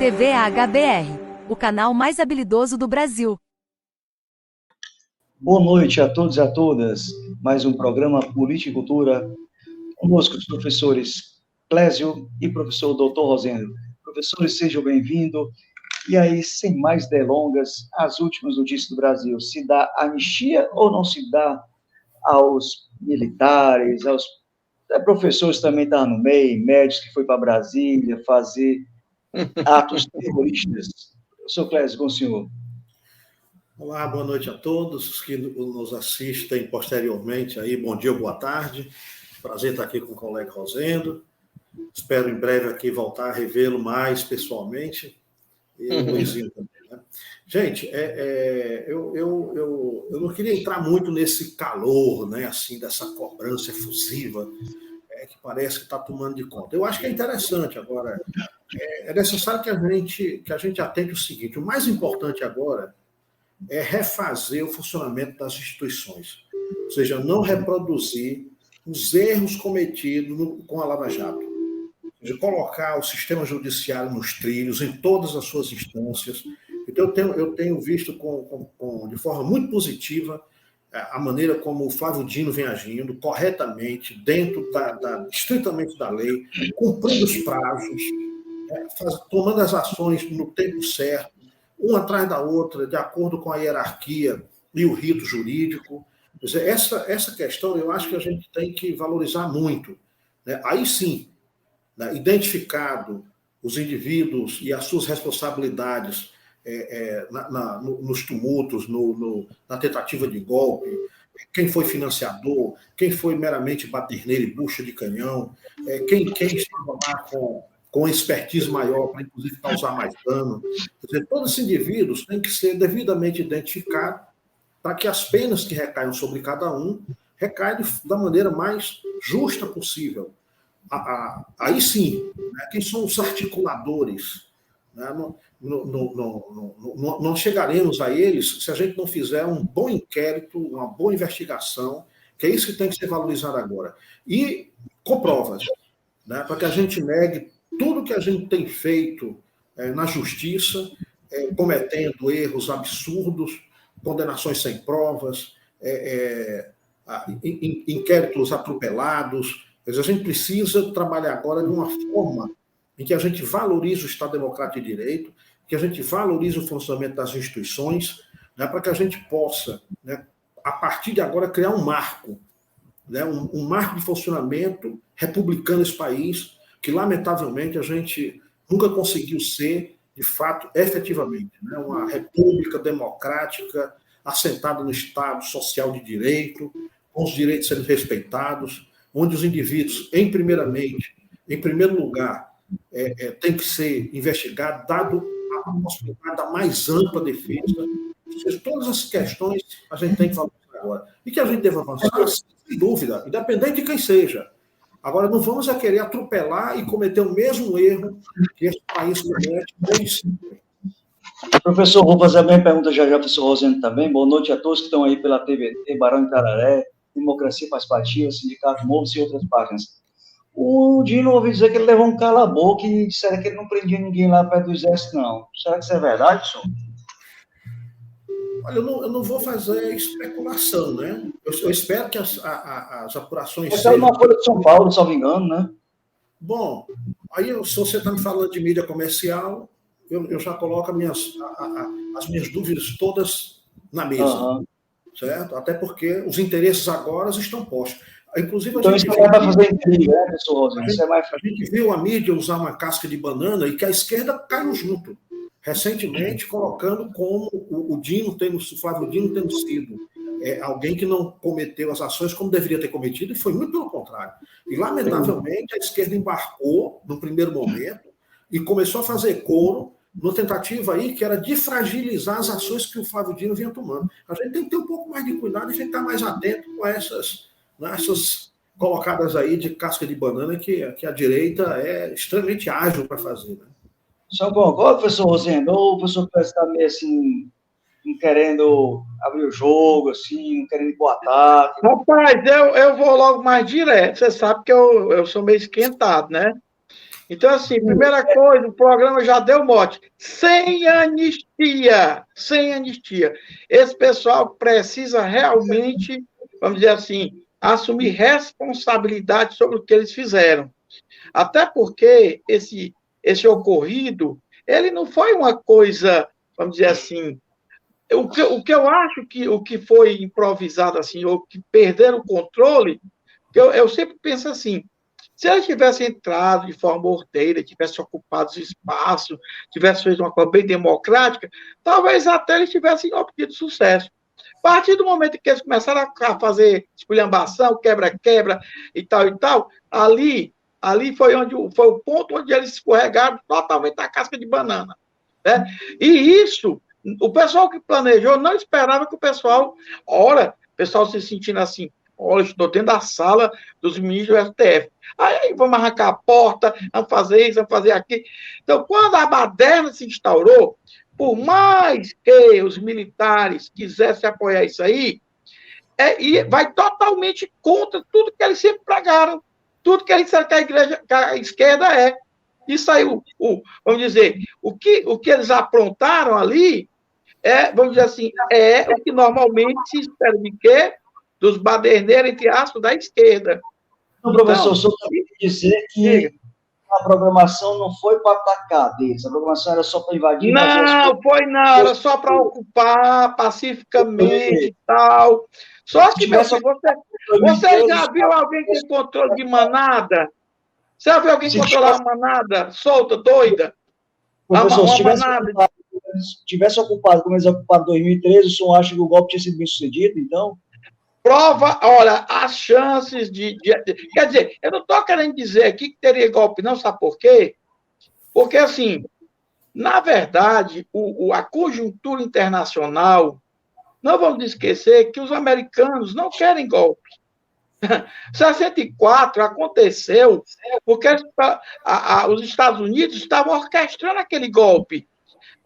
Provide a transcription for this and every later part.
TV HBR, o canal mais habilidoso do Brasil. Boa noite a todos e a todas. Mais um programa Política e Cultura. Conosco os professores Clésio e professor Dr. Rosendo. Professores, sejam bem-vindos. E aí, sem mais delongas, as últimas notícias do Brasil. Se dá anistia ou não se dá aos militares, aos professores também estavam no meio, médicos que foi para Brasília fazer atos terroristas. Professor Clésio, com o senhor. Olá, boa noite a todos que nos assistem posteriormente aí. Bom dia, boa tarde. Prazer estar aqui com o colega Rosendo. Espero em breve aqui voltar a revê-lo mais pessoalmente. E o Luizinho também, né? Gente, eu não queria entrar muito nesse calor, né, assim, dessa cobrança efusiva que parece que está tomando de conta. Eu acho que é interessante agora. É necessário que a gente atente o seguinte: o mais importante agora é refazer o funcionamento das instituições, ou seja, não reproduzir os erros cometidos com a Lava Jato, ou seja, colocar o sistema judiciário nos trilhos, em todas as suas instâncias. Então, eu tenho visto de forma muito positiva a maneira como o Flávio Dino vem agindo corretamente, dentro estritamente da lei, cumprindo os prazos, tomando as ações no tempo certo, uma atrás da outra, de acordo com a hierarquia e o rito jurídico. Quer dizer, essa questão eu acho que a gente tem que valorizar muito, né? Aí sim, né, identificado os indivíduos e as suas responsabilidades nos tumultos, na tentativa de golpe, quem foi financiador, quem foi meramente baderneiro e bucha de canhão, quem estava lá com expertise maior para, inclusive, causar mais dano. Quer dizer, todos esses indivíduos têm que ser devidamente identificados para que as penas que recaiam sobre cada um recaiam da maneira mais justa possível. Aí sim, né, quem são os articuladores? Né, não chegaremos a eles se a gente não fizer um bom inquérito, uma boa investigação, que é isso que tem que ser valorizado agora. E com provas, né, para que a gente negue tudo que a gente tem feito na justiça, cometendo erros absurdos, condenações sem provas, inquéritos atropelados. Mas a gente precisa trabalhar agora de uma forma em que a gente valorize o Estado Democrático de Direito, que a gente valorize o funcionamento das instituições, né, para que a gente possa, né, a partir de agora, criar um marco, né, um marco de funcionamento republicano nesse país, que, lamentavelmente, a gente nunca conseguiu ser, de fato, efetivamente, né? Uma república democrática, assentada no Estado social de direito, com os direitos sendo respeitados, onde os indivíduos, em primeiro lugar, tem que ser investigado, dado a possibilidade da mais ampla defesa. Ou seja, todas as questões a gente tem que falar agora. E que a gente deve avançar, sem dúvida, independente de quem seja. Agora, não vamos querer atropelar e cometer o mesmo erro que esse país comete desde sempre. Professor, vou fazer a minha pergunta já, professor Rosendo também. Boa noite a todos que estão aí pela TVT, Barão de Tararé, Democracia Participativa, Sindicato Novos e outras páginas. O Dino ouviu dizer que ele levou um cala-boca e disseram que ele não prendia ninguém lá perto do exército, não. Será que isso é verdade, senhor? Olha, eu não vou fazer especulação, né? Eu espero que as apurações sejam... uma Folha de São Paulo, se não me engano, né? Bom, aí se você está me falando de mídia comercial, eu já coloco as minhas dúvidas todas na mesa, certo? Até porque os interesses agora estão postos. Inclusive, a gente viu a mídia usar uma casca de banana e que a esquerda caiu junto. Recentemente, colocando como o Flávio Dino tendo sido alguém que não cometeu as ações como deveria ter cometido, e foi muito pelo contrário. E, lamentavelmente, a esquerda embarcou no primeiro momento e começou a fazer coro numa tentativa aí que era de fragilizar as ações que o Flávio Dino vinha tomando. A gente tem que ter um pouco mais de cuidado e a gente estar mais atento com essas colocadas aí de casca de banana que a direita é extremamente ágil para fazer, né? O senhor concorda, professor Rosendo? Ou o professor está meio assim, não querendo abrir o jogo, assim, não querendo ir para o ataque? Rapaz, eu vou logo mais direto. Você sabe que eu sou meio esquentado, né? Então, assim, primeira coisa, o programa já deu mote. Sem anistia. Sem anistia. Esse pessoal precisa realmente, vamos dizer assim, assumir responsabilidade sobre o que eles fizeram. Até porque esse ocorrido, ele não foi uma coisa, vamos dizer assim, o que eu acho que o que foi improvisado assim, ou que perderam o controle, eu sempre penso assim, se eles tivessem entrado de forma ordeira, tivessem ocupado os espaços, tivessem feito uma coisa bem democrática, talvez até eles tivessem obtido sucesso. A partir do momento que eles começaram a fazer esculhambação, quebra-quebra e tal, ali foi o ponto onde eles escorregaram totalmente a casca de banana. Né? E isso, o pessoal que planejou não esperava que o pessoal se sentindo assim, olha, estou dentro da sala dos ministros do STF. Aí vamos arrancar a porta, vamos fazer isso, vamos fazer aquilo. Então, quando a baderna se instaurou, por mais que os militares quisessem apoiar isso aí, e vai totalmente contra tudo que eles sempre pregaram, tudo que eles disseram que a esquerda é. Isso aí, vamos dizer, o que eles aprontaram ali, vamos dizer assim, o que normalmente se espera de quê? Dos baderneiros, entre aspas, da esquerda. Então, professor, só para dizer que a programação não foi para atacar deles, a programação era só para invadir. Não, era só para ocupar pacificamente e tal. Só que, meu filho, você já viu alguém com controle de manada? Você já viu alguém controlar uma manada solta, doida? Professor, se tivesse ocupado, como eles ocuparam em 2013, o senhor acha que o golpe tinha sido bem sucedido, então? Prova, olha, as chances Quer dizer, eu não estou querendo dizer aqui que teria golpe, não, sabe por quê? Porque, assim, na verdade, a conjuntura internacional, não vamos esquecer que os americanos não querem golpe. 64 aconteceu porque os Estados Unidos estavam orquestrando aquele golpe.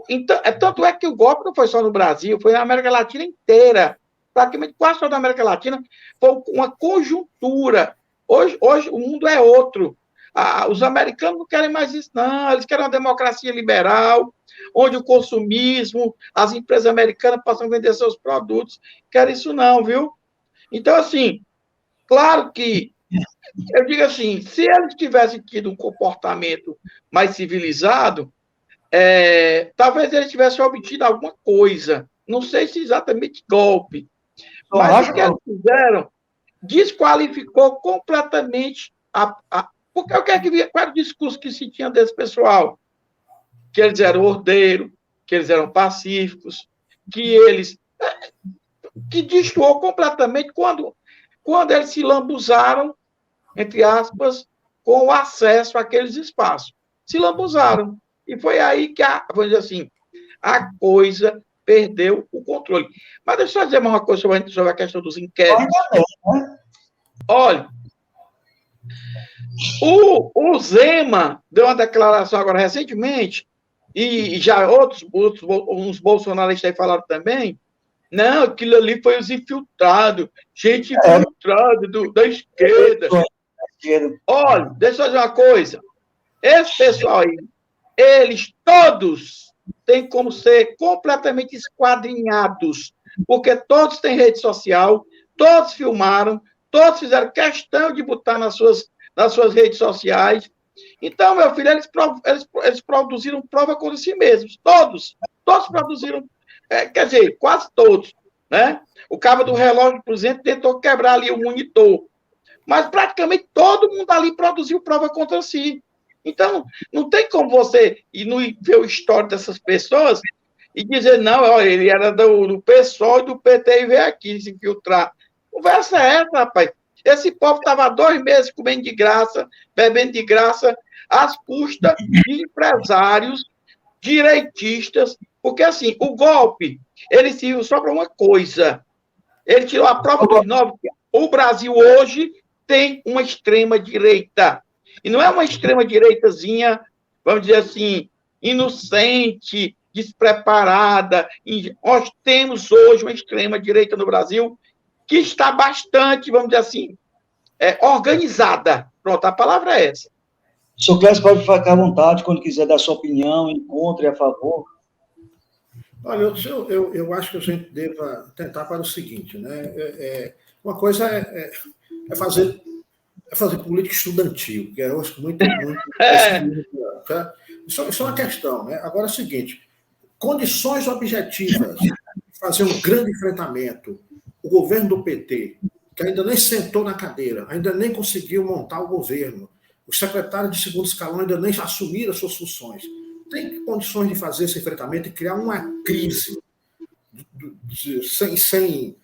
Então, tanto é que o golpe não foi só no Brasil, foi na América Latina inteira. Praticamente quase toda a América Latina foi uma conjuntura. Hoje o mundo é outro. Os americanos não querem mais isso, não. Eles querem uma democracia liberal, onde o consumismo, as empresas americanas possam vender seus produtos. Querem isso não, viu? Então, assim, claro que, eu digo assim, se eles tivessem tido um comportamento mais civilizado, talvez eles tivessem obtido alguma coisa. Não sei se exatamente golpe. Mas o que eles fizeram desqualificou completamente porque eu quero que ver qual era o discurso que se tinha desse pessoal. Que eles eram ordeiros, que eles eram pacíficos, que destoou completamente quando eles se lambuzaram, entre aspas, com o acesso àqueles espaços. Se lambuzaram. E foi aí que, vamos dizer assim, a coisa perdeu o controle. Mas deixa eu dizer uma coisa sobre a questão dos inquéritos. Olha, o Zema deu uma declaração agora recentemente, e já uns bolsonaristas aí falaram também, não, aquilo ali foi os infiltrados, gente infiltrada da esquerda. Olha, deixa eu dizer uma coisa, esse pessoal aí, eles todos têm como ser completamente esquadrinhados, porque todos têm rede social, todos filmaram, todos fizeram questão de botar nas suas redes sociais. Então, meu filho, eles produziram prova contra si mesmos, todos produziram, quer dizer, quase todos, né? O cabo do relógio, por exemplo, tentou quebrar ali o monitor, mas praticamente todo mundo ali produziu prova contra si. Então, não tem como você ir ver o histórico dessas pessoas e dizer, não, olha, ele era do PSOL e do PT e veio aqui se infiltrar. Conversa é essa, rapaz. Esse povo estava 2 meses comendo de graça, bebendo de graça, às custas de empresários direitistas, porque, assim, o golpe, ele serviu só para uma coisa. Ele tirou a prova dos 9, que o Brasil hoje tem uma extrema-direita. E não é uma extrema-direitazinha, vamos dizer assim, inocente, despreparada. Nós temos hoje uma extrema-direita no Brasil que está bastante, vamos dizer assim, organizada. Pronto, a palavra é essa. O senhor Clécio pode ficar à vontade quando quiser dar sua opinião, encontre a favor. Olha, eu acho que a gente deva tentar para o seguinte, né? Uma coisa é fazer política estudantil, que é hoje muito tá? Isso é uma questão, né? Agora é o seguinte, condições objetivas de fazer um grande enfrentamento, o governo do PT, que ainda nem sentou na cadeira, ainda nem conseguiu montar o governo, os secretários de segundo escalão ainda nem assumiram as suas funções, tem condições de fazer esse enfrentamento e criar uma crise sem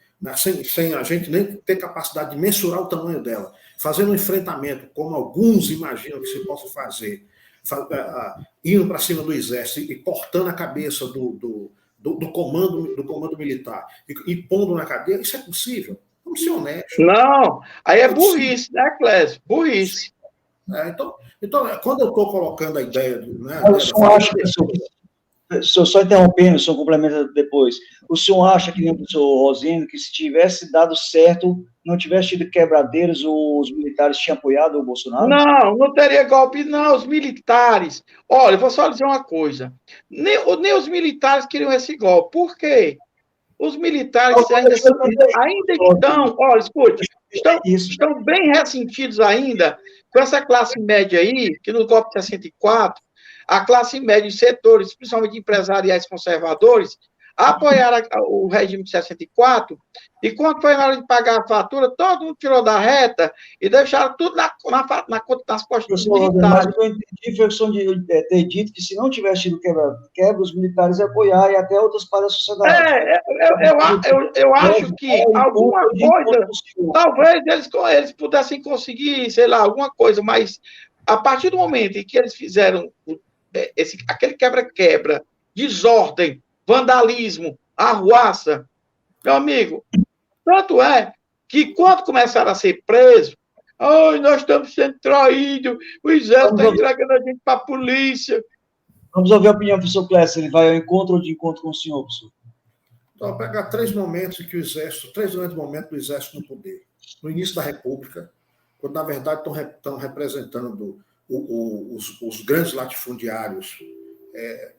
a gente nem ter capacidade de mensurar o tamanho dela, fazendo um enfrentamento, como alguns imaginam que se possa fazer, indo para cima do exército e cortando a cabeça do comando militar e pondo na cadeia, isso é possível. Vamos ser honestos. Não, aí é burrice, né, Clécio? Burrice. Então, quando eu estou colocando a ideia... Né, o senhor acha que... Só interrompendo, o senhor complementa depois. O senhor acha, que nem o professor Rosendo, que se tivesse dado certo, não tivesse tido quebradeiros, os militares tinham apoiado o Bolsonaro? Não teria golpe, não. Os militares... Olha, eu vou só dizer uma coisa. Nem os militares queriam esse golpe. Por quê? Os militares ainda estão... Olha, escute. Estão bem ressentidos ainda com essa classe média aí, que no golpe de 64... a classe média de setores, principalmente empresariais conservadores, apoiaram o regime de 64, e quando foi na hora de pagar a fatura, todo mundo tirou da reta e deixaram tudo nas costas dos militares. Mas eu entendi, foi a questão de ter dito que se não tivesse tido quebra, os militares iam apoiar e até outras partes da sociedade. Eu acho que alguma coisa, talvez eles pudessem conseguir, sei lá, alguma coisa, mas a partir do momento em que eles fizeram aquele quebra-quebra, desordem, vandalismo, arruaça, meu amigo, tanto é que quando começaram a ser presos, nós estamos sendo traídos, o exército está entregando a gente para a polícia. Vamos ouvir a opinião do professor Clécio, ele vai ao encontro ou de encontro com o senhor, professor? Então, vou pegar três grandes momentos do exército no poder. No início da República, quando, na verdade, estão representando os grandes latifundiários,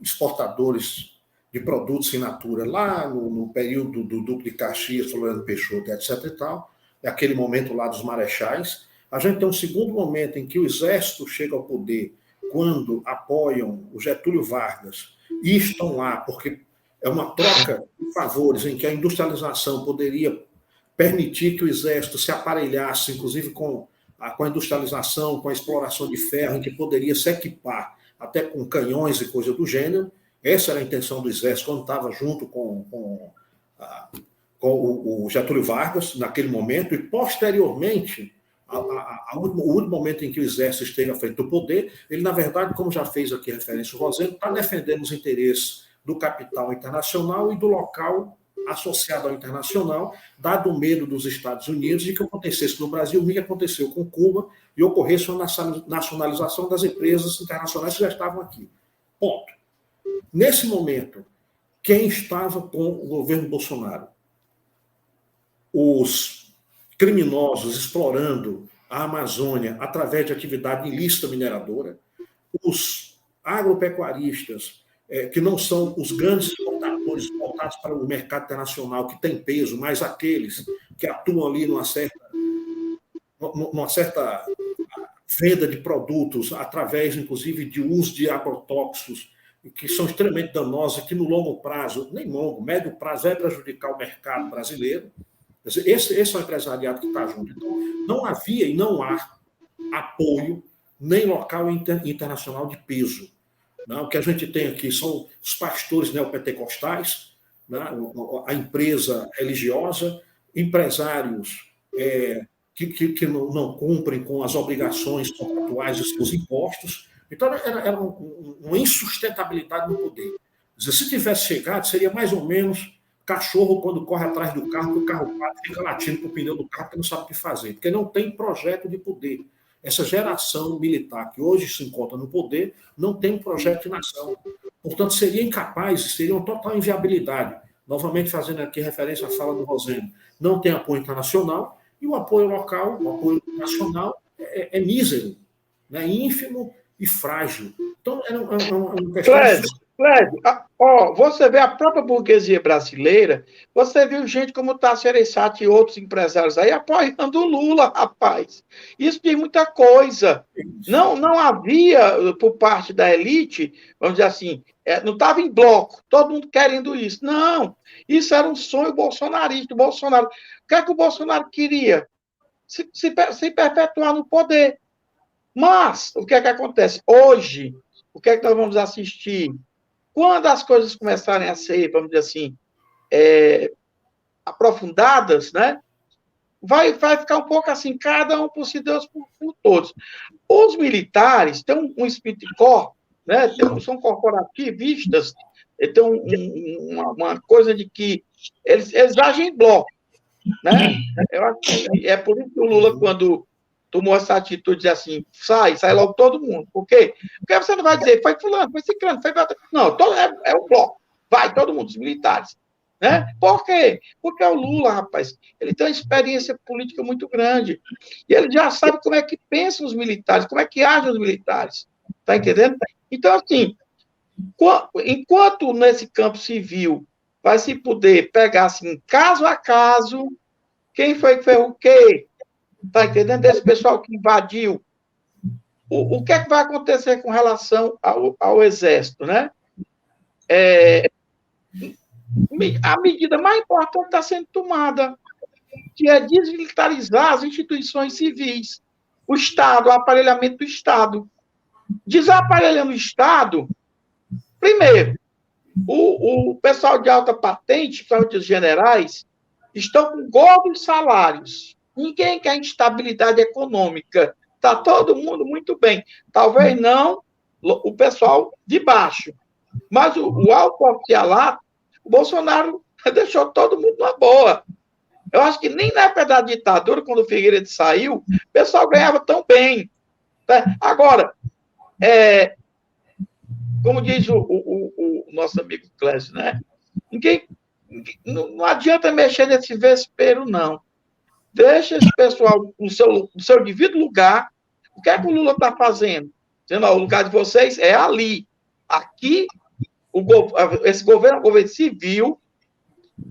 exportadores de produtos in natura, lá no período do Duque de Caxias, Floriano Peixoto, etc. e tal, é aquele momento lá dos marechais. A gente tem um segundo momento em que o exército chega ao poder, quando apoiam o Getúlio Vargas e estão lá, porque é uma troca de favores em que a industrialização poderia permitir que o exército se aparelhasse, inclusive com a industrialização, com a exploração de ferro, em que poderia se equipar até com canhões e coisa do gênero. Essa era a intenção do exército quando estava junto com o Getúlio Vargas, naquele momento, e posteriormente, o último momento em que o exército esteve à frente do poder, ele, na verdade, como já fez aqui referência o Rosendo, está defendendo os interesses do capital internacional e do local associado ao internacional, dado o medo dos Estados Unidos de que acontecesse no Brasil o que aconteceu com Cuba e ocorresse uma nacionalização das empresas internacionais que já estavam aqui. Ponto. Nesse momento, quem estava com o governo Bolsonaro? Os criminosos explorando a Amazônia através de atividade ilícita mineradora, os agropecuaristas, que não são os grandes exportadores voltados para o mercado internacional, que tem peso, mas aqueles que atuam ali numa certa venda de produtos, através, inclusive, de uso de agrotóxicos, que são extremamente danosos, que no longo prazo, nem longo, médio prazo, vai prejudicar o mercado brasileiro. Esse é o empresariado que está junto. Então, não havia e não há apoio, nem local internacional de peso. O que a gente tem aqui são os pastores neopentecostais, a empresa religiosa, empresários que não cumprem com as obrigações contratuais dos seus impostos. Então, era uma insustentabilidade no poder. Se tivesse chegado, seria mais ou menos cachorro quando corre atrás do carro, que o carro bate, fica latindo para o pneu do carro, porque não sabe o que fazer, porque não tem projeto de poder. Essa geração militar que hoje se encontra no poder não tem um projeto de nação. Portanto, seria incapaz, seria uma total inviabilidade. Novamente, fazendo aqui referência à fala do Rosendo, não tem apoio internacional e o apoio local, o apoio nacional é mísero, ínfimo, e frágil. Então, é uma questão... Clédio, você vê a própria burguesia brasileira, você viu gente como Tasso Gereissati e outros empresários aí apoiando o Lula, rapaz. Isso diz muita coisa. Não havia, por parte da elite, vamos dizer assim, não estava em bloco, todo mundo querendo isso. Não, isso era um sonho bolsonarista. O Bolsonaro, o que é que o Bolsonaro queria? Se perpetuar no poder. Mas, o que é que acontece? Hoje, o que é que nós vamos assistir? Quando as coisas começarem a ser, vamos dizer assim, aprofundadas, né? Vai ficar um pouco assim, cada um por si, Deus por todos. Os militares têm um espírito de corpo, né? São corporativistas, têm uma coisa de que eles agem em bloco, né? Eu acho que é por isso que o Lula, quando tomou essa atitude de assim, sai logo todo mundo. Por quê? Porque você não vai dizer, foi fulano, foi ciclano, foi... Não, é o bloco. Vai todo mundo, os militares. Né? Por quê? Porque o Lula, rapaz, ele tem uma experiência política muito grande. E ele já sabe como é que pensam os militares, como é que agem os militares. Tá entendendo? Então, assim, enquanto nesse campo civil vai se poder pegar, assim, caso a caso, quem foi que fez o quê? Está entendendo? Desse pessoal que invadiu. O que é que vai acontecer com relação ao Exército, né? A medida mais importante está sendo tomada, que é desmilitarizar as instituições civis, o Estado, o aparelhamento do Estado. Desaparelhando o Estado, primeiro, o pessoal de alta patente, principalmente os generais, estão com gordos salários. Ninguém quer instabilidade econômica. Está todo mundo muito bem. Talvez não o pessoal de baixo. Mas o alto oficialato, o Bolsonaro deixou todo mundo na boa. Eu acho que nem na época da ditadura, quando o Figueiredo saiu, o pessoal ganhava tão bem. Tá? Agora, como diz o nosso amigo Clécio, né? Não adianta mexer nesse vespeiro, não. Deixa esse pessoal no seu devido lugar. O que é que o Lula está fazendo? Dizendo, o lugar de vocês é ali. Aqui, esse governo é um governo civil,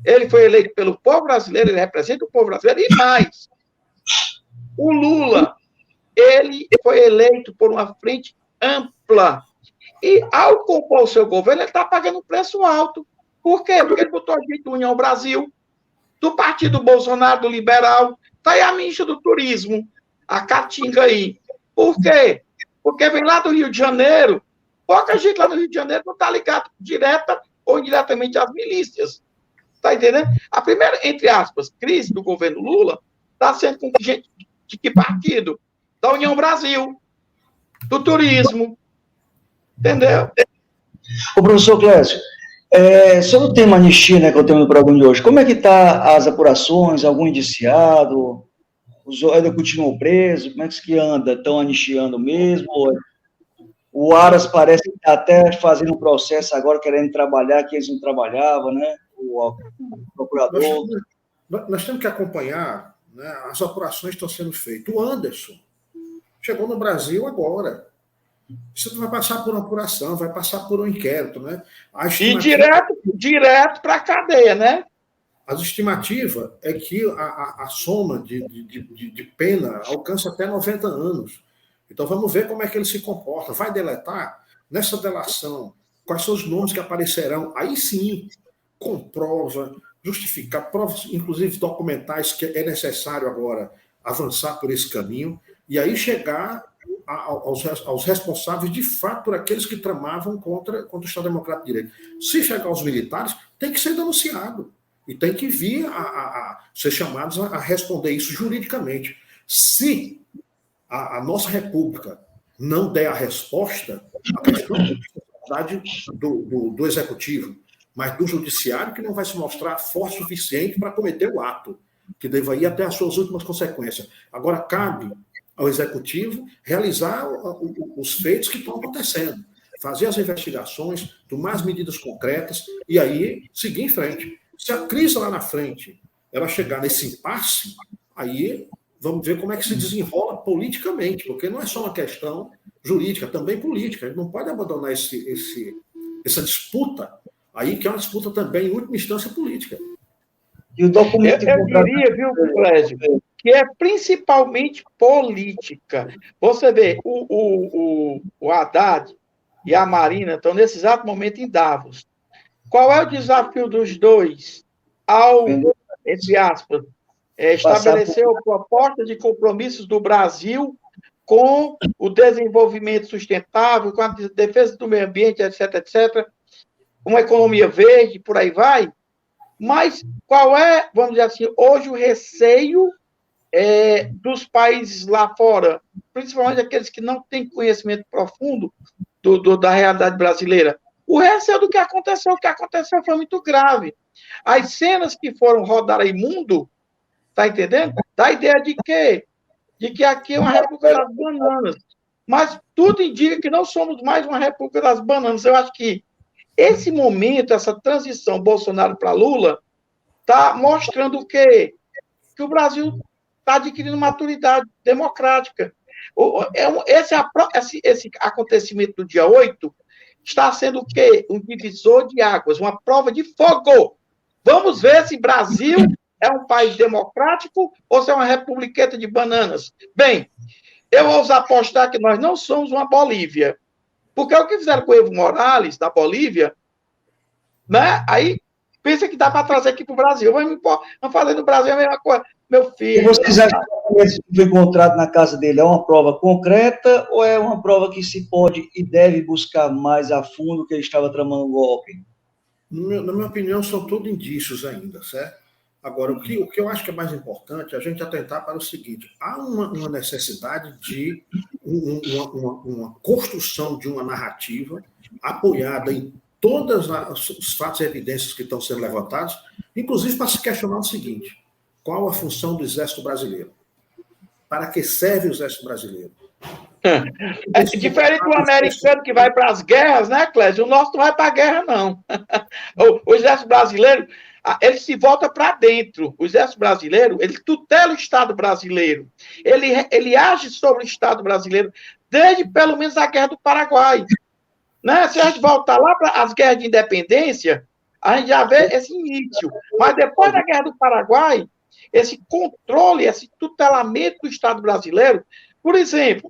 ele foi eleito pelo povo brasileiro, ele representa o povo brasileiro, e mais. O Lula, ele foi eleito por uma frente ampla. E, ao compor o seu governo, ele está pagando um preço alto. Por quê? Porque ele botou a gente do União Brasil, do Partido Bolsonaro, do Liberal, está aí a ministra do Turismo, a Caatinga aí. Por quê? Porque vem lá do Rio de Janeiro, pouca gente lá no Rio de Janeiro não está ligado direta ou indiretamente às milícias. Está entendendo? A primeira, entre aspas, crise do governo Lula está sendo com gente de que partido? Da União Brasil, do turismo. Entendeu? Ô, professor Clécio, sobre o tema anistia, né, que eu tenho no programa de hoje, como é que está as apurações? Algum indiciado? Ainda continuam presos? Como é que anda? Estão anistiando mesmo? O Aras parece que está até fazendo um processo agora, querendo trabalhar, que eles não trabalhavam, né? O procurador. Nós temos que acompanhar, né, as apurações que estão sendo feitas. O Anderson chegou no Brasil agora. Isso vai passar por uma apuração, vai passar por um inquérito, né? E direto para a cadeia, né? A estimativa é que a soma de pena alcança até 90 anos. Então, vamos ver como é que ele se comporta. Vai deletar? Nessa delação, quais são os nomes que aparecerão? Aí sim, comprova, justificar, provas, inclusive documentais, que é necessário agora avançar por esse caminho, e aí chegar aos responsáveis, de fato, por aqueles que tramavam contra o Estado Democrático de Direito. Se chegar aos militares, tem que ser denunciado. E tem que vir a ser chamados a responder isso juridicamente. Se a nossa República não der a resposta, a questão é a responsabilidade do Executivo, mas do Judiciário, que não vai se mostrar forte o suficiente para cometer o ato, que deva ir até as suas últimas consequências. Agora, cabe ao Executivo realizar os feitos que estão acontecendo, fazer as investigações, tomar as medidas concretas e aí seguir em frente. Se a crise lá na frente ela chegar nesse impasse, aí vamos ver como é que se desenrola politicamente, porque não é só uma questão jurídica, também política. A gente não pode abandonar essa disputa aí, que é uma disputa também, em última instância, política. E o documento Eu diria, viu, Clésio, que é principalmente política. Você vê, o Haddad e a Marina estão, nesse exato momento, em Davos. Qual é o desafio dos dois ao, entre aspas, estabelecer a proposta de compromissos do Brasil com o desenvolvimento sustentável, com a defesa do meio ambiente, etc., etc., uma economia verde, por aí vai? Mas qual é, vamos dizer assim, hoje o receio dos países lá fora, principalmente aqueles que não têm conhecimento profundo da realidade brasileira? O receio do que aconteceu. O que aconteceu foi muito grave. As cenas que foram rodar aí mundo, tá entendendo? Dá a ideia de quê? De que aqui é uma república das bananas. Mas tudo indica que não somos mais uma república das bananas. Eu acho que esse momento, essa transição Bolsonaro para Lula, está mostrando o quê? Que o Brasil está adquirindo maturidade democrática. Esse acontecimento do dia 8 está sendo o quê? Um divisor de águas, uma prova de fogo. Vamos ver se Brasil é um país democrático ou se é uma republiqueta de bananas. Bem, eu ouso apostar que nós não somos uma Bolívia. Porque o que fizeram com o Evo Morales, da Bolívia, né? Aí pensa que dá para trazer aqui para o Brasil. Vamos fazer no Brasil a mesma coisa. Meu filho. E vocês acham que esse que foi encontrado na casa dele é uma prova concreta ou é uma prova que se pode e deve buscar mais a fundo que ele estava tramando um golpe? Na minha opinião, são tudo indícios ainda, certo? Agora, o que eu acho que é mais importante é a gente atentar para o seguinte: há uma necessidade de uma construção de uma narrativa apoiada em todos os fatos e evidências que estão sendo levantados, inclusive para se questionar o seguinte: qual a função do Exército Brasileiro? Para que serve o Exército Brasileiro? É diferente do americano que vai para as guerras, né, Clésio? O nosso não vai para a guerra, não. O Exército Brasileiro, ele se volta para dentro. O Exército Brasileiro, ele tutela o Estado brasileiro. Ele age sobre o Estado brasileiro desde, pelo menos, a Guerra do Paraguai. Né? Se a gente voltar lá para as guerras de independência, a gente já vê esse início. Mas depois da Guerra do Paraguai, esse controle, esse tutelamento do Estado brasileiro, por exemplo,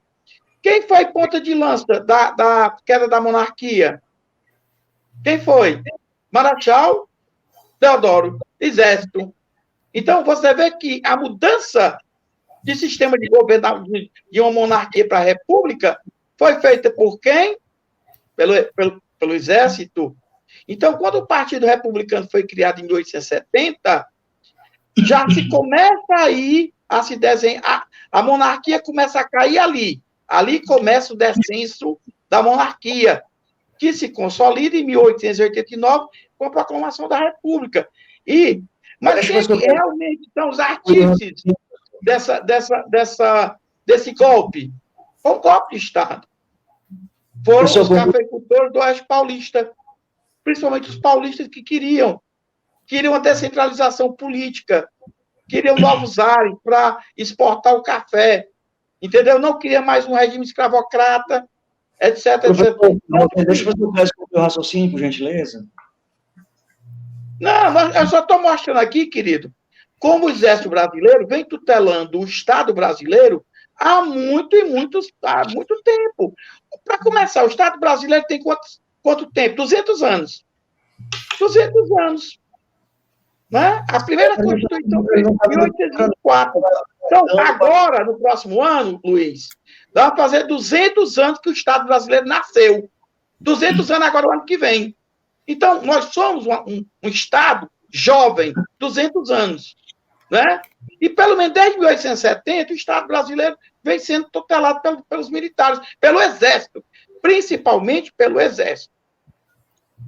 quem foi ponta de lança da queda da monarquia? Quem foi? Marechal Deodoro, Exército. Então, você vê que a mudança de sistema de governo de uma monarquia para a república foi feita por quem? Pelo Exército. Então, quando o Partido Republicano foi criado em 1870, já se começa aí a se desenhar, a monarquia começa a cair ali. Ali começa o descenso da monarquia, que se consolida em 1889 com a proclamação da República. Mas quem realmente são os artífices desse golpe? Foi um golpe de Estado. Foram os cafeicultores do Oeste Paulista, principalmente os paulistas que queriam uma descentralização política, queriam novos ares para exportar o café, entendeu? Não queria mais um regime escravocrata, etc, etc. Deixa eu fazer o raciocínio, por gentileza. Não, eu só estou mostrando aqui, querido, como o Exército Brasileiro vem tutelando o Estado brasileiro há muito tempo. Para começar, o Estado brasileiro tem quanto tempo? 200 anos. 200 anos. Né? A primeira Constituição foi em 1804. Então, agora, no próximo ano, Luiz, vai fazer 200 anos que o Estado brasileiro nasceu. 200 anos agora, o ano que vem. Então, nós somos um Estado jovem, 200 anos. Né? E, pelo menos desde 1870, o Estado brasileiro vem sendo tutelado pelos militares, pelo Exército, principalmente pelo Exército.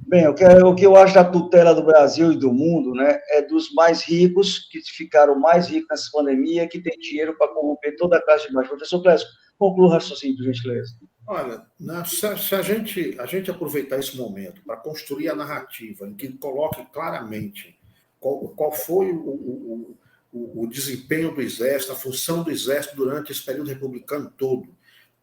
Bem, o que eu acho da tutela do Brasil e do mundo, né, é dos mais ricos, que ficaram mais ricos nessa pandemia, que tem dinheiro para corromper toda a classe de baixo. Professor Clésio, conclua o raciocínio, por gentileza. Olha, se a gente aproveitar esse momento para construir a narrativa em que coloque claramente qual foi o o desempenho do Exército, a função do Exército durante esse período republicano todo.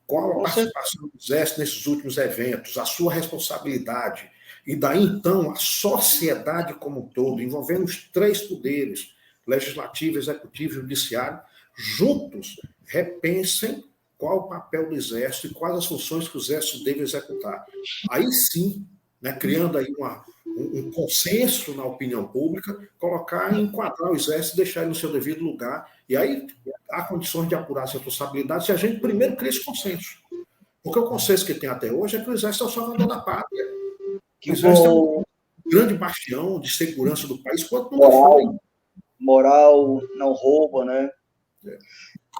Qual a participação do Exército nesses últimos eventos, a sua responsabilidade. E daí, então, a sociedade como um todo, envolvendo os três poderes, legislativo, executivo e judiciário, juntos repensem qual o papel do Exército e quais as funções que o Exército deve executar. Aí sim, né, criando aí um consenso na opinião pública, colocar e enquadrar o Exército, deixar ele no seu devido lugar, e aí há condições de apurar essa responsabilidade se a gente primeiro cria esse consenso. Porque o consenso que tem até hoje é que o Exército é o salvador da pátria. Que o Exército é um grande bastião de segurança do país, quanto nunca foi. Moral, não rouba, né?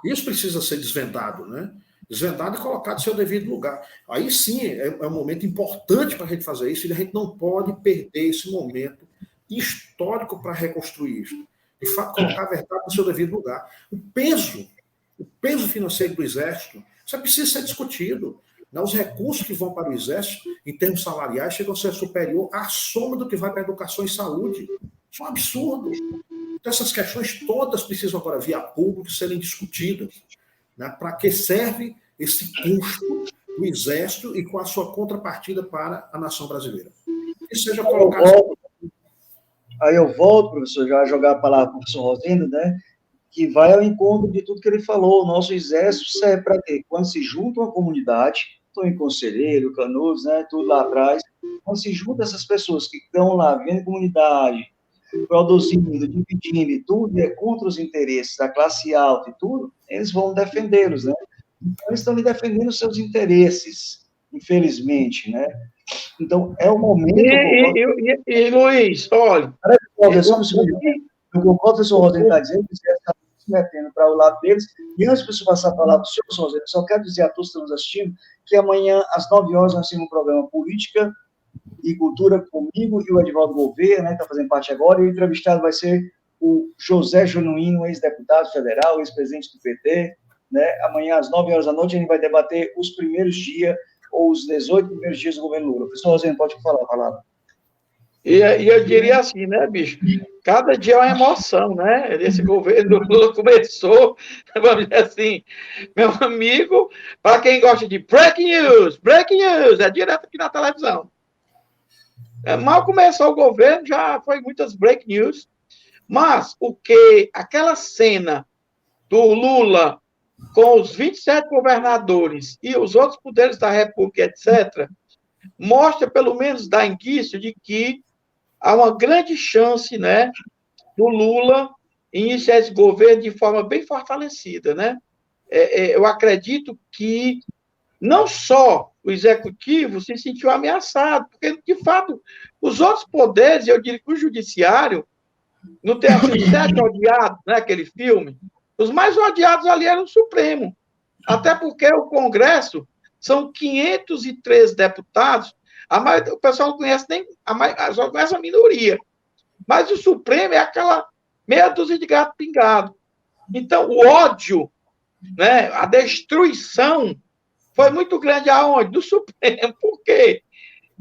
Isso precisa ser desvendado, né? Desvendado e colocado no seu devido lugar. Aí sim é um momento importante para a gente fazer isso, e a gente não pode perder esse momento histórico para reconstruir isso. De fato, colocar a verdade no seu devido lugar. O peso financeiro do Exército, isso precisa ser discutido. Os recursos que vão para o Exército, em termos salariais, chegam a ser superior à soma do que vai para a educação e saúde. Isso é um absurdo. Então, essas questões todas precisam agora, via público, serem discutidas. Né? Para que serve esse custo do Exército e com a sua contrapartida para a nação brasileira? Que seja colocado... Aí eu volto, professor, já jogar a palavra para o professor Rosendo, né? Que vai ao encontro de tudo que ele falou. O nosso Exército serve para quê? Quando se junta uma comunidade, estou em Conselheiro, Canudos, né? Tudo lá atrás, quando se junta essas pessoas que estão lá, vendo a comunidade, produzindo, dividindo e tudo, e é contra os interesses da classe alta e tudo, eles vão defendê-los, né? Então, eles estão ali defendendo os seus interesses, infelizmente, né? Então, é o momento... E Luiz, olha... Eu concordo com o professor Rosendo está dizendo, que você está se metendo para o lado deles, e antes de você passar a palavra para o senhor, professor Rosendo, só quero dizer a todos que estão nos assistindo, que amanhã, às 9 horas, nós temos um programa Política e Cultura comigo e o Edivaldo Gouveia, né, que está fazendo parte agora, e o entrevistado vai ser o José Genuíno, ex-deputado federal, ex-presidente do PT, né? Amanhã, às 9 horas da noite, a gente vai debater os primeiros dias, ou os 18 primeiros dias do governo Lula. Professor Rosendo, pode falar a palavra. E eu diria assim, né, bicho? Cada dia é uma emoção, né? Esse governo Lula começou, vamos dizer assim, meu amigo, para quem gosta de breaking news, é direto aqui na televisão. Mal começou o governo, já foi muitas break news, mas aquela cena do Lula com os 27 governadores e os outros poderes da República, etc., mostra, pelo menos, dá indício de que há uma grande chance, né, do Lula iniciar esse governo de forma bem fortalecida, né? Eu acredito que não só o executivo se sentiu ameaçado, porque, de fato, os outros poderes, eu diria que o judiciário, não tem assim, 7 odiados, né, aquele filme, os mais odiados ali eram o Supremo, até porque o Congresso são 503 deputados, o pessoal não conhece nem, só conhece a minoria. Mas o Supremo é aquela meia dúzia de gato pingado. Então, o ódio, né, a destruição foi muito grande aonde? Do Supremo. Por quê?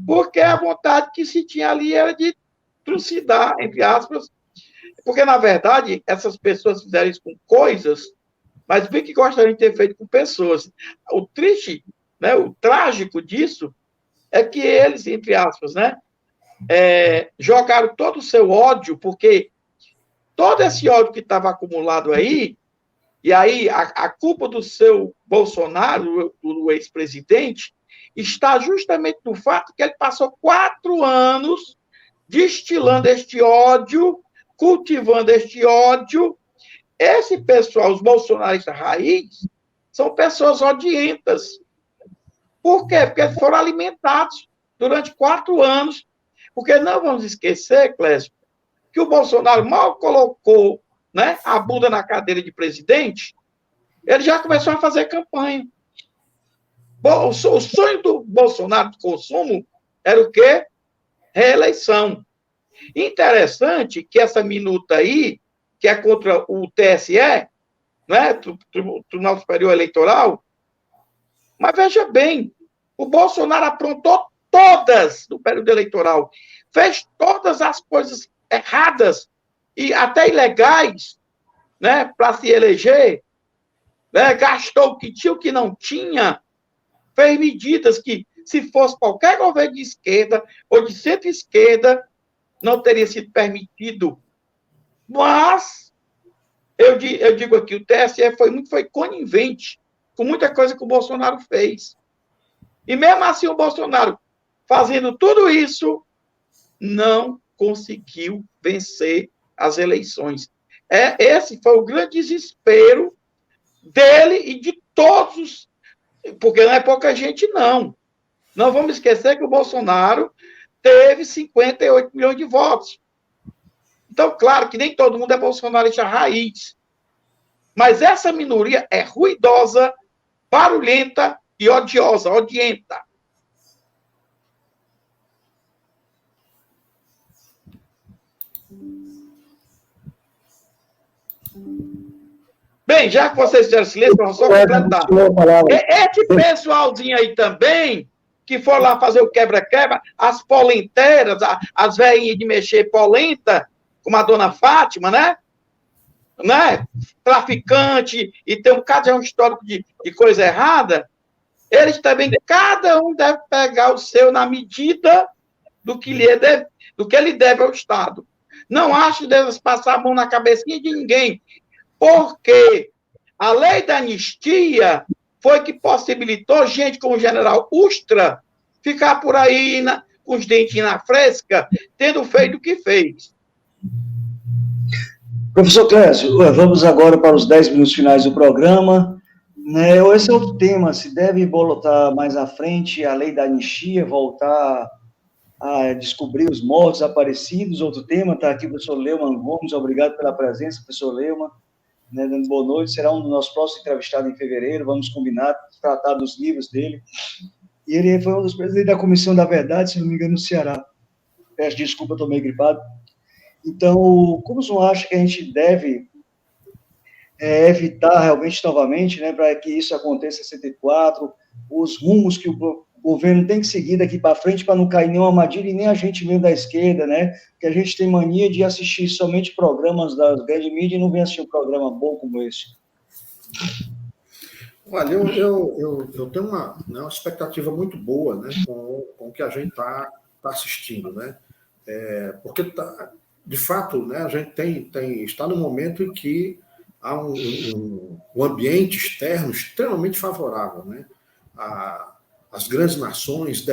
Porque a vontade que se tinha ali era de trucidar, entre aspas, porque, na verdade, essas pessoas fizeram isso com coisas, mas bem que gostariam de ter feito com pessoas. O triste, né, o trágico disso é que eles, entre aspas, né, jogaram todo o seu ódio, porque todo esse ódio que estava acumulado aí, e aí a culpa do seu Bolsonaro, do ex-presidente, está justamente no fato que ele passou 4 anos destilando este ódio, cultivando este ódio. Esse pessoal, os bolsonaristas raiz, são pessoas odientas. Por quê? Porque eles foram alimentados durante 4 anos. Porque não vamos esquecer, Clésio, que o Bolsonaro mal colocou, né, a bunda na cadeira de presidente, ele já começou a fazer campanha. Bom, o sonho do Bolsonaro do consumo era o quê? Reeleição. Interessante que essa minuta aí, que é contra o TSE, né, Tribunal Superior Eleitoral, mas veja bem, o Bolsonaro aprontou todas no período eleitoral, fez todas as coisas erradas e até ilegais né, para se eleger, né, gastou o que tinha, o que não tinha, fez medidas que, se fosse qualquer governo de esquerda ou de centro-esquerda, não teria sido permitido. Mas, eu digo aqui, o TSE foi conivente com muita coisa que o Bolsonaro fez. E mesmo assim, o Bolsonaro, fazendo tudo isso, não conseguiu vencer as eleições. Esse foi o grande desespero dele e de todos, porque não é pouca gente, não. Não vamos esquecer que o Bolsonaro teve 58 milhões de votos. Então, claro que nem todo mundo é bolsonarista raiz. Mas essa minoria é ruidosa, barulhenta e odiosa, odienta. Bem, já que vocês fizeram silêncio, eu vou só completar. Esse pessoalzinho aí também, que for lá fazer o quebra-quebra, as polenteiras, as velhinhas de mexer polenta, como a dona Fátima, né? Traficante, e tem um bocado de histórico de coisa errada, eles também, cada um deve pegar o seu na medida do que ele deve ao Estado. Não acho que deve passar a mão na cabecinha de ninguém, porque a lei da anistia foi que possibilitou gente como o general Ustra ficar por aí com os dentinhos na fresca, tendo feito o que fez. Professor Clécio, vamos agora para os 10 minutos finais do programa. Esse é o tema, se deve voltar mais à frente a lei da anistia, voltar a descobrir os mortos aparecidos. Outro tema, está aqui o professor Leumann Gomes, obrigado pela presença, professor Leumann, dando boa noite, será um dos nossos próximos entrevistados em fevereiro, vamos combinar, tratar dos livros dele. E ele foi um dos presidentes da Comissão da Verdade, se não me engano, no Ceará. Peço desculpa, estou meio gripado. Então, como o senhor acha que a gente deve evitar realmente novamente, né, para que isso aconteça em 64, os rumos que o governo tem que seguir daqui para frente para não cair nenhuma armadilha e nem a gente mesmo da esquerda, né, que a gente tem mania de assistir somente programas da grande mídia e não vem assistir um programa bom como esse. Olha, eu tenho uma expectativa muito boa, né, com o que a gente está assistindo, né, porque de fato, né, a gente está num momento em que há um ambiente externo extremamente favorável, né? As grandes nações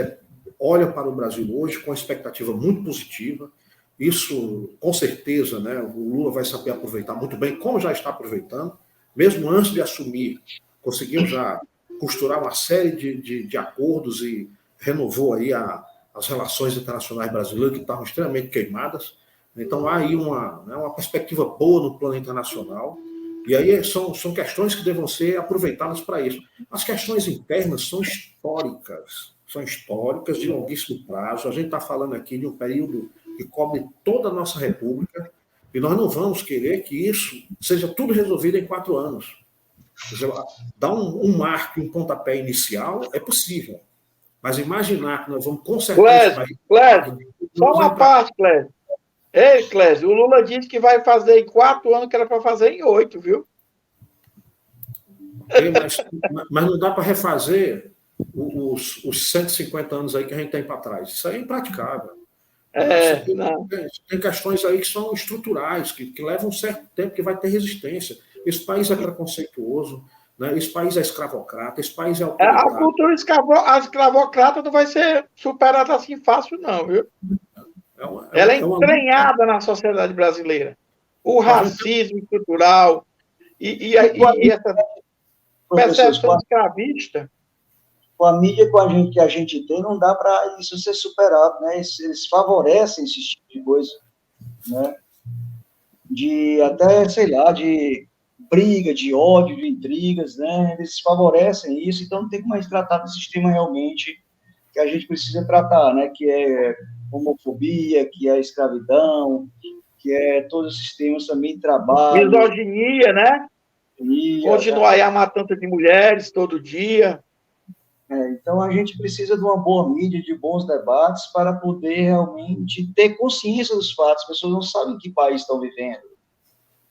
olham para o Brasil hoje com uma expectativa muito positiva. Isso, com certeza, né, o Lula vai saber aproveitar muito bem, como já está aproveitando. Mesmo antes de assumir, conseguiu já costurar uma série de acordos e renovou aí as relações internacionais brasileiras que estavam extremamente queimadas. Então, há aí uma perspectiva boa no plano internacional, e aí são questões que devam ser aproveitadas para isso. As questões internas são históricas de longuíssimo prazo. A gente está falando aqui de um período que cobre toda a nossa república, e nós não vamos querer que isso seja tudo resolvido em 4 anos. Quer dizer, dar um marco, um pontapé inicial é possível, mas imaginar que nós vamos consertar isso... Clésio, só uma parte, Clésio. Ei, Clésio, o Lula disse que vai fazer em 4 anos, que era para fazer em 8, viu? Mas não dá para refazer os 150 anos aí que a gente tem para trás. Isso aí é impraticável. Tem questões aí que são estruturais, que levam um certo tempo, que vai ter resistência. Esse país é preconceituoso, né? Esse país é escravocrata, esse país é autoritário. A cultura escravocrata não vai ser superada assim fácil, não, viu? Ela é entranhada na sociedade brasileira. O racismo estrutural e essa percepção escravista. Com a mídia que a gente tem, não dá para isso ser superado, né? Eles favorecem esse tipo de coisa, né? De até, sei lá, de briga, de ódio, de intrigas, né? Eles favorecem isso, então não tem como a gente tratar do sistema realmente que a gente precisa tratar, né? Que é homofobia, que é escravidão, que é todos os sistemas também de trabalho. Misoginia, né? Continuar aí a matança de mulheres todo dia. Então, a gente precisa de uma boa mídia, de bons debates, para poder realmente ter consciência dos fatos. As pessoas não sabem em que país estão vivendo,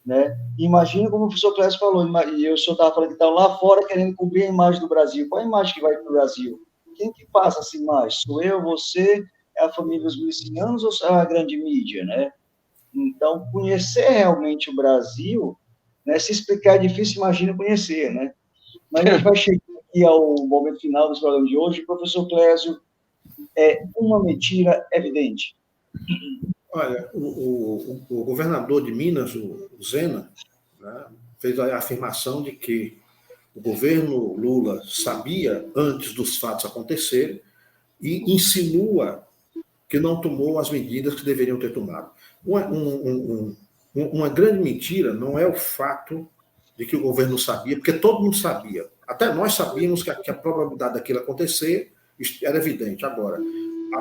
né? Imagina como o professor Clécio falou, e o senhor estava falando que estão lá fora querendo cobrir a imagem do Brasil. Qual a imagem que vai para o Brasil? Quem que passa essa imagem? Sou eu, você, é a família dos milicianos ou é a grande mídia, né? Então, conhecer realmente o Brasil, né? Se explicar é difícil, imagina conhecer, né? Mas a gente vai chegar aqui ao momento final do programa de hoje. Professor Clésio, é uma mentira evidente. Olha, o governador de Minas, o Zena, né, fez a afirmação de que o governo Lula sabia antes dos fatos acontecerem e insinua que não tomou as medidas que deveriam ter tomado. Uma grande mentira não é o fato de que o governo sabia, porque todo mundo sabia. Até nós sabíamos que a probabilidade daquilo acontecer era evidente. Agora,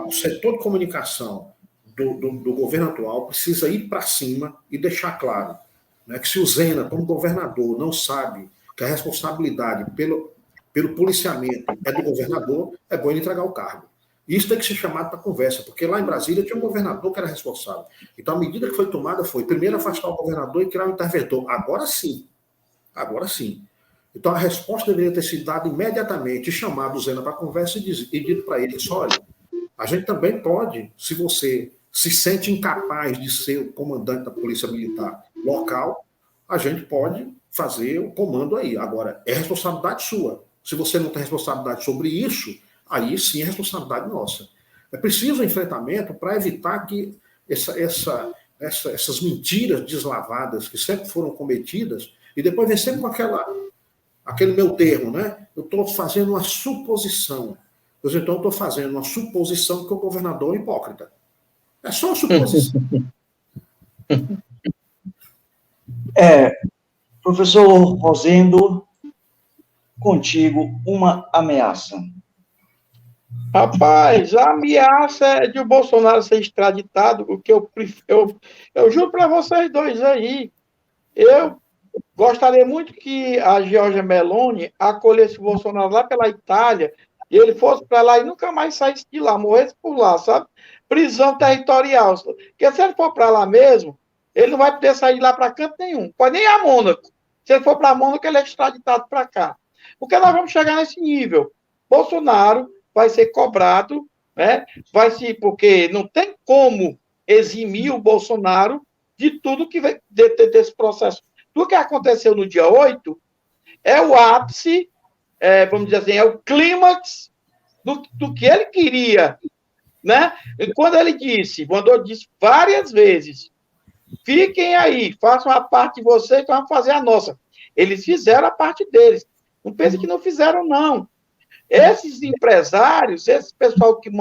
o setor de comunicação do governo atual precisa ir para cima e deixar claro, né, que se o Zena, como governador, não sabe que a responsabilidade pelo policiamento é do governador, é bom ele entregar o cargo. Isso tem que ser chamado para conversa, porque lá em Brasília tinha um governador que era responsável. Então, a medida que foi tomada foi, primeiro, afastar o governador e criar um interventor. Agora sim. Então, a resposta deveria ter sido dada imediatamente, chamado o Zena para conversa e dito para ele, olha, a gente também pode, se você se sente incapaz de ser o comandante da Polícia Militar local, a gente pode fazer o comando aí. Agora, é responsabilidade sua. Se você não tem responsabilidade sobre isso, aí sim é responsabilidade nossa. É preciso enfrentamento para evitar que essas mentiras deslavadas que sempre foram cometidas, e depois vem sempre com aquele meu termo, né? Eu estou fazendo uma suposição. Pois então eu estou fazendo uma suposição que o governador é hipócrita. É só uma suposição. Professor Rosendo, contigo, uma ameaça. Rapaz, a ameaça é de o Bolsonaro ser extraditado, o que eu juro para vocês dois aí, eu gostaria muito que a Giorgia Meloni acolhesse o Bolsonaro lá pela Itália e ele fosse para lá e nunca mais saísse de lá, morresse por lá, sabe? Prisão territorial. Porque se ele for para lá mesmo, ele não vai poder sair de lá para canto nenhum. Pode nem a Mônaco. Se ele for para Mônaco, ele é extraditado para cá. Porque nós vamos chegar nesse nível. Bolsonaro vai ser cobrado, né? Porque não tem como eximir o Bolsonaro de tudo que vem desse processo. Tudo que aconteceu no dia 8 é o ápice, vamos dizer assim, é o clímax do que ele queria, né? E quando ele mandou várias vezes, fiquem aí, façam a parte de vocês, que vamos fazer a nossa. Eles fizeram a parte deles. Não pense que não fizeram, não. Esses empresários, esse pessoal que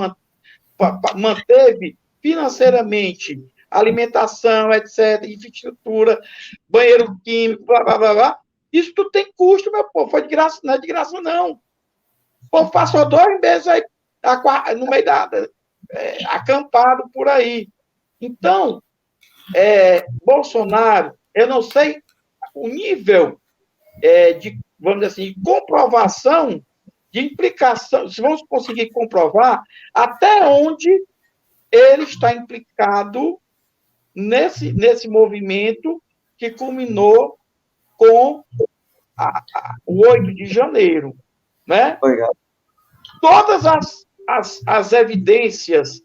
manteve financeiramente alimentação, etc., infraestrutura, banheiro químico, blá, blá, blá, blá, isso tudo tem custo, meu povo. Foi de graça, não é de graça, não. O povo passou 2 meses aí no meio acampado por aí. Então, Bolsonaro, eu não sei o nível de, vamos dizer assim, de comprovação, de implicação, se vamos conseguir comprovar até onde ele está implicado nesse movimento que culminou com o 8 de janeiro, né? Obrigado. Todas as evidências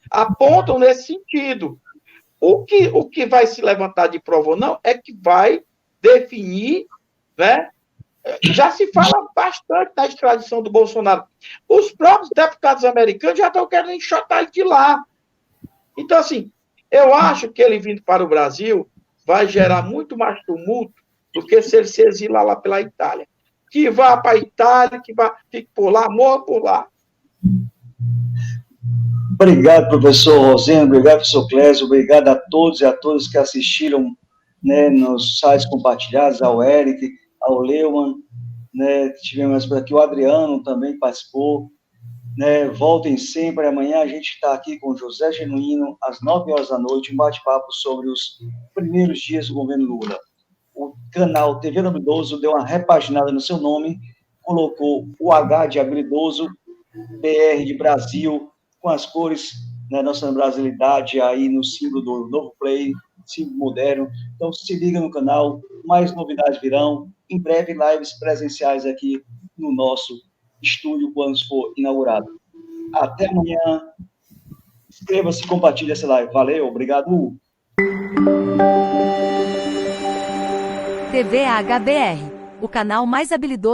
apontam nesse sentido. O que vai se levantar de prova ou não é que vai definir, né? Já se fala bastante da extradição do Bolsonaro. Os próprios deputados americanos já estão querendo enxotar ele de lá. Então, assim, eu acho que ele vindo para o Brasil vai gerar muito mais tumulto do que se ele se exilar lá pela Itália. Que vá para a Itália, fique por lá, morra por lá. Obrigado, professor Rosendo, obrigado, professor Clésio, obrigado a todos e a todas que assistiram, né, nos sites compartilhados, ao Eric, ao Leumann, né, tivemos por aqui o Adriano também participou, né, voltem sempre, amanhã a gente está aqui com o José Genuíno, às 9h da noite, um bate-papo sobre os primeiros dias do governo Lula. O canal TV Habilidoso deu uma repaginada no seu nome, colocou o H de habilidoso, BR de Brasil, com as cores da nossa brasilidade aí no símbolo do Novo Play, se moderno. Então, se liga no canal, mais novidades virão. Em breve, lives presenciais aqui no nosso estúdio, quando for inaugurado. Até amanhã. Inscreva-se e compartilhe essa live. Valeu, obrigado. TV HBR, o canal mais habilidoso